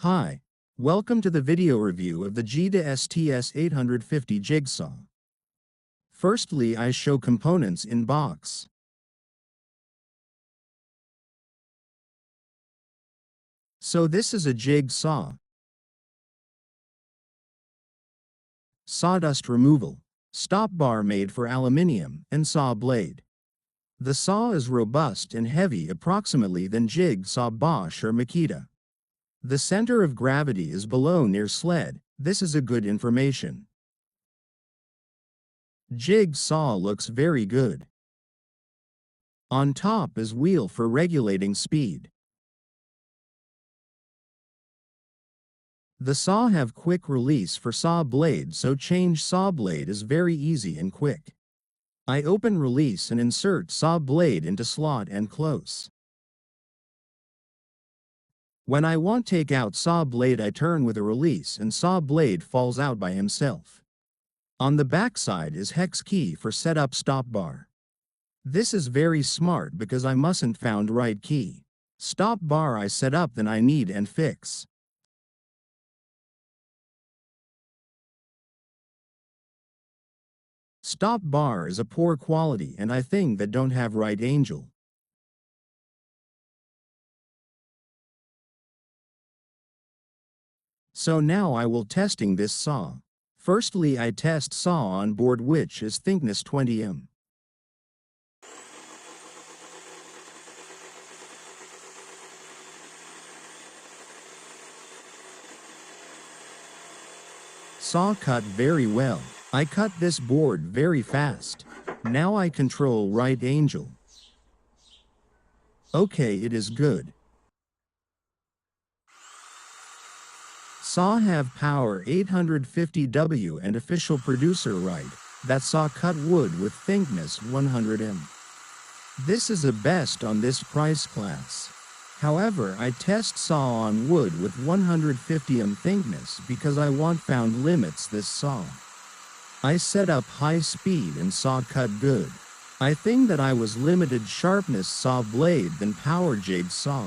Hi, welcome to the video review of the Güde STS 850 Jig Saw. Firstly, I show components in box. So this is a jig saw. Sawdust removal, stop bar made for aluminium, and saw blade. The saw is robust and heavy approximately than Jig Saw, Bosh or Makita. The center of gravity is below near sled. This is a good information. Jig saw looks very good. On top is wheel for regulating speed. The saw have quick release for saw blade, so change saw blade is very easy and quick. I open release and insert saw blade into slot and close. When I want take out saw blade, I turn with a release and saw blade falls out by himself. On the back side is hex key for setup stop bar. This is very smart because I mustn't found right key. Stop bar I set up then I need and fix. Stop bar is a poor quality and I think that don't have right angle. So now I will testing this saw. Firstly, I test saw on board, which is thickness 20 mm. Saw cut very well. I cut this board very fast. Now I control right angle. Okay, it is good. Saw have power 850W and official producer right. That saw cut wood with thickness 100 mm. This is the best on this price class. However, I test saw on wood with 150 mm thickness because I want found limits this saw. I set up high speed and saw cut good. I think that I was limited sharpness saw blade than power jig saw.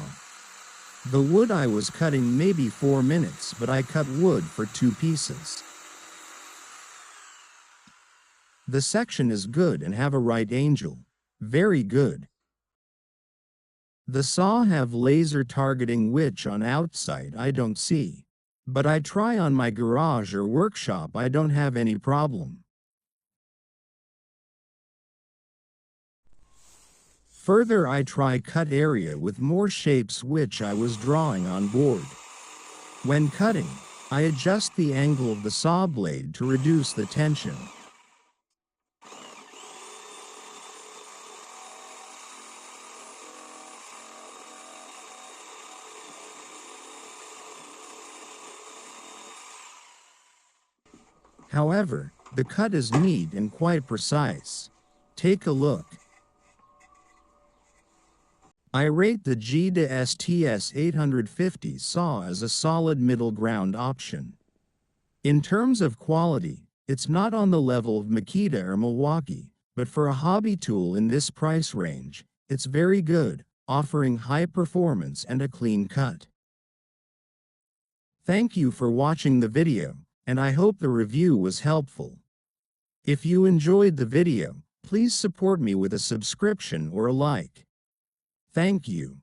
The wood I was cutting maybe 4 minutes, but I cut wood for 2 pieces. The section is good and have a right angle. Very good. The saw have laser targeting which on outside I don't see. But I try on my garage or workshop, I don't have any problem. Further, I try cut area with more shapes which I was drawing on board. When cutting, I adjust the angle of the saw blade to reduce the tension. However, the cut is neat and quite precise. Take a look. I rate the Güde STS 850 saw as a solid middle ground option. In terms of quality, it's not on the level of Makita or Milwaukee, but for a hobby tool in this price range, it's very good, offering high performance and a clean cut. Thank you for watching the video, and I hope the review was helpful. If you enjoyed the video, please support me with a subscription or a like. Thank you.